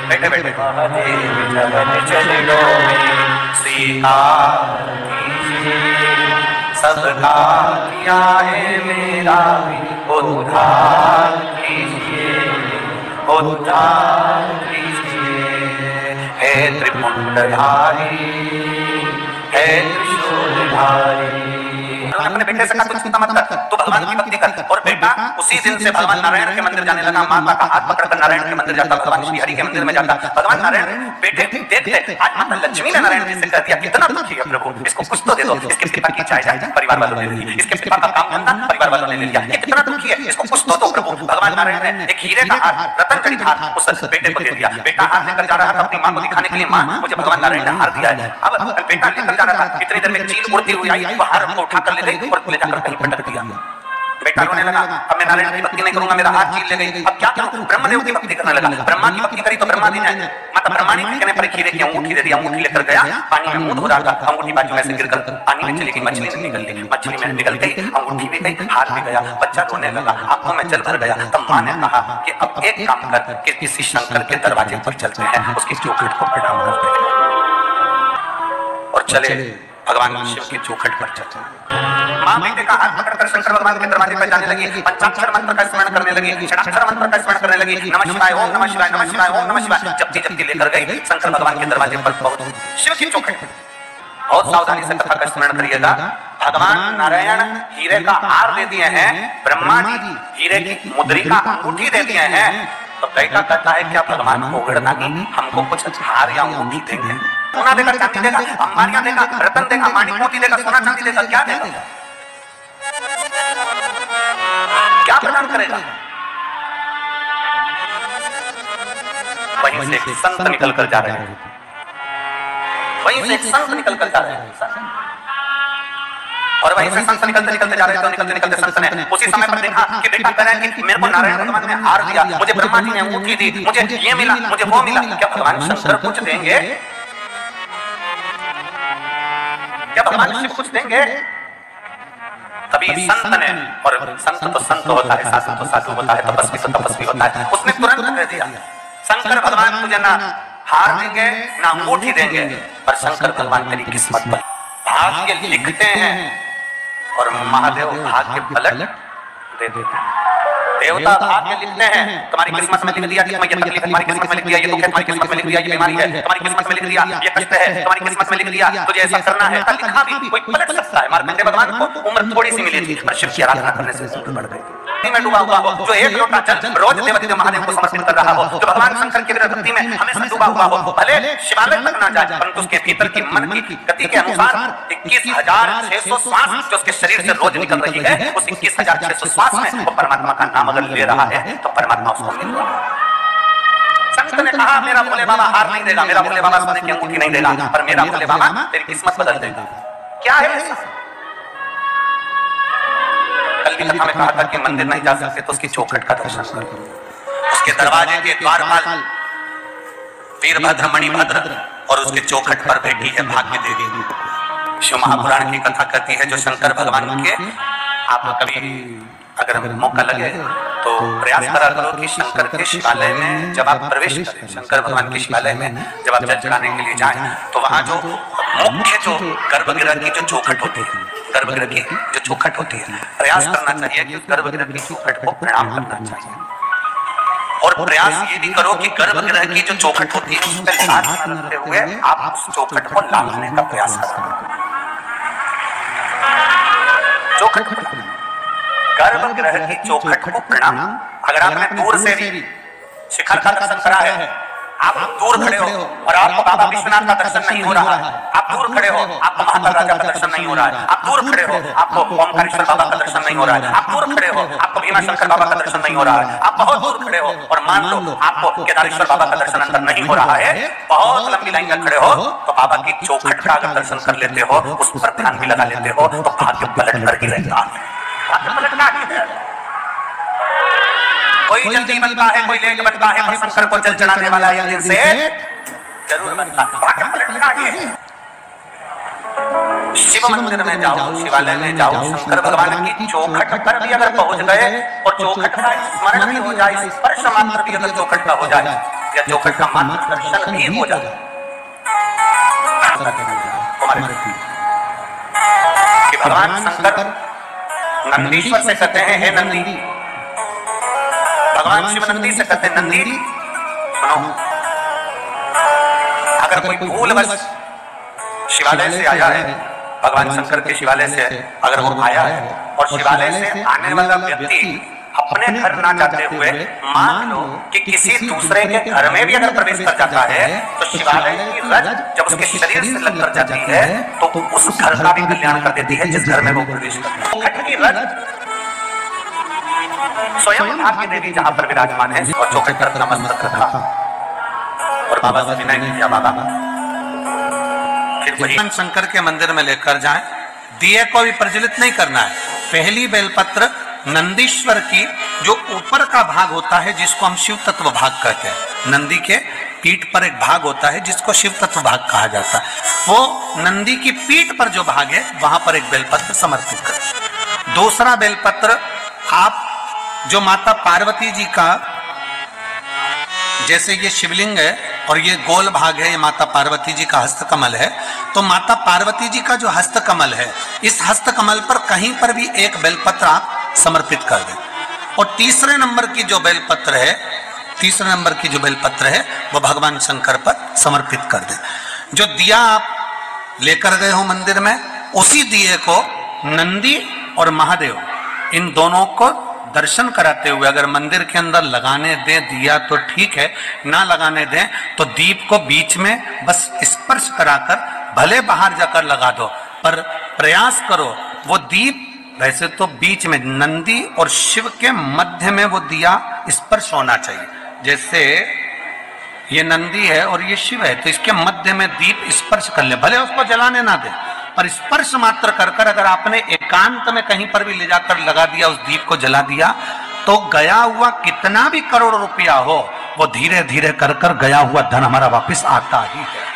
बैठे बैठे चरणों में स्वीकार कीजिए, सबका किया है मेरा उद्धार कीजिए, उद्धार कीजिए। हे त्रिपुंडधारी, हे त्रिशूलधारी। अपने बेटे से कहा तू चिंता मत कर, तू भगवान की भक्ति कर। और बेटा उसी दिन से भगवान नारायण के मंदिर जाने लगा। माता का हाथ पकड़कर नारायण के मंदिर जाता, भगवान श्री हरि के मंदिर में जाता। भगवान नारायण बेटे देखते आज माता लक्ष्मी ने नारायण जी से कह दिया कितना दुखी है प्रभु, इसको कुछ तो दे दो। इसके पिता की चाय परिवार वालों ने ले ली, इसके पिता का काम धंधा परिवार वालों ने ले लिया, ये कितना दुखी है, इसको कुछ तो दो प्रभु। भगवान नारायण ने एक हीरे का हार, रतन जड़ित हार उस बेटे को दे दिया। बेटा हार लेकर जा रहा था अपनी मां को दिखाने के लिए, मां मुझे भगवान नारायण ने हार दिया है। अब बेटा लेकर जा रहा था, इतनी देर में चील उड़ती हुई आई, वो हार को उठाकर ले गई और ले जाकर कहीं पटक दिया। बेटा रोने लगा, अब मैं नारायण की भक्ति नहीं करूंगा, मेरा हाथ चील ले गई, अब क्या करूं? ब्रह्मदेव की भक्ति करने लगा। ब्रह्मा की भक्ति करी तो ब्रह्मा जी ने माता ब्रह्माणी के कहने पर खीरे की अंगूठी दे दी। अंगूठी लेकर गया, पानी में मुंह धो रहा था, अंगूठी बाजू में से गिरकर पानी में चली गई, मछली में निकल गई, मछली में निकल गई, अंगूठी भी गई, हाथ भी गया। बच्चा रोने लगा, आंखों में जल भर गया। तब मां ने कहा कि अब एक काम कर कि किसी शंकर के दरवाजे पर चलते हैं, उसकी चौखट को प्रणाम करते हैं और चले भगवान शिव की चौखट पर चलते। मां बेटे का हाथ पकड़कर शंकर भगवान के दरवाजे पर जाने लगी, पंचाक्षर मंत्र का स्मरण करने लगी, षडाक्षर मंत्र का स्मरण करने लगी, नमः शिवाय ओम नमः शिवाय, नमः शिवाय ओम नमः शिवाय जपती जपती लेकर गई शंकर भगवान के दरवाजे पर पहुंच शिव की चौखट। बहुत सावधानी से कथा का स्मरण करिएगा। भगवान नारायण हीरे का हार दे दिए हैं, ब्रह्मा जी हीरे की मुद्रिका अंगूठी दे दिए हैं। तो बेटा कहता है क्या भगवान को उगड़ना नहीं, हमको कुछ हार या अंगूठी देंगे? सोना देगा, चांदी देगा, अंबारियां देगा, रतन देगा, माणिक मोती देगा, सोना चांदी देगा, क्या देगा? क्या प्रदान करेगा? वहीं से एक संत निकल कर जा रहे हैं, वहीं से एक संत निकल कर जा रहे हैं, और वहीं से संत निकलते निकलते जा रहे हैं। तो निकलते निकलते संत ने उसी समय पर देखा कि बेटा कह रहा है कि मेरे को नारायण भगवान ने हार दिया, मुझे ब्रह्मा जी ने अंगूठी दी, मुझे ये मिला, मुझे वो मिला। क्या भगवान शंकर कुछ देंगे? क्या भगवान शिव कुछ देंगे? तभी संत ने, और संत तो संत होता है, साधु तो साधु होता है, तपस्वी तो तपस्वी होता है, उसने तुरंत कह दिया शंकर भगवान तुझे ना हार देंगे ना अंगूठी देंगे, पर शंकर भगवान तेरी किस्मत पर भाग्य लिखते हैं और महादेव भाग्य पलट दे देते हैं। देवता भाग्य लिखते हैं, तुम्हारी किस्मत में लिख दिया कि तुम्हें ये तकलीफ है, तुम्हारी किस्मत में लिख दिया ये दुख है, तुम्हारी किस्मत में लिख दिया ये बीमारी है, तुम्हारी किस्मत में लिख दिया ये कष्ट है, तुम्हारी किस्मत में लिख दिया तुझे ऐसा करना है। लिखा भी कोई पलट सकता है। मार्कंडेय भगवान को उम्र थोड़ी सी मिली थी, पर शिव की आराधना करने से उम्र बढ़ गई। में डूबा हुआ हो, जो एक लोटा जल रोज देवदेव महादेव को समर्पित कर रहा हो, जो भगवान शंकर की भक्ति में हमेशा डूबा हुआ हो, भले शिवालय तक ना जाए परंतु उसके भीतर की मन की गति के अनुसार 21,600 श्वास जो उसके शरीर से रोज निकल रही है, उस 21,600 श्वास में वो परमात्मा का नाम अगर ले रहा है तो परमात्मा उसको मिल रहा है। संत ने कहा मेरा भोले बाबा हार नहीं देगा, मेरा भोले बाबा सोने की अंगूठी नहीं देगा, पर मेरा भोले बाबा तेरी किस्मत बदल देगा। क्या है? कल की कथा में कहा था कि मंदिर नहीं जा सकते तो उसकी चौखट का दर्शन करो। उसके दरवाजे के द्वारपाल वीरभद्र मणिभद्र और उसके चौखट पर बैठी है भाग्य देवी। शिव महापुराण की कथा कहती है जो शंकर भगवान के, आप कभी अगर मौका लगे तो प्रयास करा करो कि शंकर के शिवालय में जब आप प्रवेश करें, शंकर भगवान के शिवालय में जब आप जल चढ़ाने के लिए जाएं, तो वहां जो मुख्य जो गर्भगृह की जो चौखट होती है, गर्भगृह की जो चौखट होती है, प्रयास करना चाहिए कि गर्भगृह की चौखट को प्रणाम करना चाहिए। और प्रयास ये भी करो कि गर्भगृह की जो चौखट होती है उस पर हाथ न रखते हुए आप उस चौखट को लांघने का प्रयास करो। चौखट गर्भगृह की चौखट को प्रणाम। अगर आपने दूर से भी शिखर का दर्शन करा है, आप दूर खड़े हो और आपको बाबा विश्वनाथ का दर्शन नहीं हो रहा है, आप दूर खड़े हो आपको महाकाल राजा का दर्शन नहीं हो रहा है, आप दूर खड़े हो आपको ओमकारेश्वर बाबा का दर्शन नहीं हो रहा है, आप दूर खड़े हो आपको भीमाशंकर बाबा का दर्शन नहीं हो रहा है, आप बहुत दूर खड़े हो और मान लो आपको केदारेश्वर बाबा का दर्शन अंदर नहीं हो रहा है, बहुत लंबी लाइन में खड़े हो, तो बाबा की चौखट का अगर दर्शन कर लेते हो, उस पर ध्यान भी लगा लेते हो, तो भाग्य पलट कर ही रहता है। कोई जल्दी बनता है, कोई लेट बनता है, पर शंकर को जल चढ़ाने वाला एक दिन से जरूर बनता है। शिव मंदिर में जाओ, शिवालय में जाओ, शंकर भगवान की चौखट पर भी अगर पहुंच गए और चौखट का स्मरण भी हो जाए, स्पर्श मात्र भी अगर चौखट का हो जाए, या चौखट का मात्र दर्शन भी हो जाए कि भगवान शंकर नंदीश्वर से कहते हैं हे नंदी, भगवान शिव नंदी से कहते हैं नंदी सुनो, अगर कोई भूलवश शिवालय से आया है, भगवान शंकर के शिवालय से अगर वो आया है और शिवालय से आने वाला व्यक्ति अपने घर ना जाते हुए मान लो कि किसी दूसरे के घर में भी अगर प्रवेश कर जाता है तो शिवालय की रज जब उसके शरीर से लग कर जाती है तो उस घर का भी कल्याण कर देती है जिस घर में वो प्रवेश करता है। रज स्वयं भाग्य देवी जहां पर विराजमान है और चौखट पर नमस्कार रखा और बाबा से विनय किया, बाबा फिर भगवान शंकर के मंदिर में लेकर जाएं, दिए को भी प्रज्वलित नहीं करना है। पहली बेलपत्र नंदीश्वर की जो ऊपर का भाग होता है जिसको हम शिव तत्व भाग कहते हैं, नंदी के पीठ पर एक भाग होता है जिसको शिव तत्व भाग कहा जाता है, वो नंदी की पीठ पर जो भाग है वहां पर एक बेलपत्र समर्पित करें। दूसरा बेलपत्र आप जो माता पार्वती जी का, जैसे ये शिवलिंग है और ये गोल भाग है, ये माता पार्वती जी का हस्तकमल है, तो माता पार्वती जी का जो हस्तकमल है इस हस्तकमल पर कहीं पर भी एक बेलपत्र आप समर्पित कर दें। और तीसरे नंबर की जो बेलपत्र है, तीसरे नंबर की जो बेलपत्र है वो भगवान शंकर पर समर्पित कर दें। जो दिया आप लेकर गए हो मंदिर में, उसी दिए को नंदी और महादेव इन दोनों को दर्शन कराते हुए अगर मंदिर के अंदर लगाने दें दिया तो ठीक है, ना लगाने दें तो दीप को बीच में बस स्पर्श कराकर भले बाहर जाकर लगा दो, पर प्रयास करो वो दीप वैसे तो बीच में नंदी और शिव के मध्य में वो दिया स्पर्श होना चाहिए। जैसे ये नंदी है और ये शिव है तो इसके मध्य में दीप स्पर्श कर ले, भले उसको जलाने ना दे पर स्पर्श मात्र कर कर अगर आपने एकांत में कहीं पर भी ले जाकर लगा दिया, उस दीप को जला दिया, तो गया हुआ कितना भी करोड़ रुपया हो वो धीरे धीरे कर कर गया हुआ धन हमारा वापस आता ही है।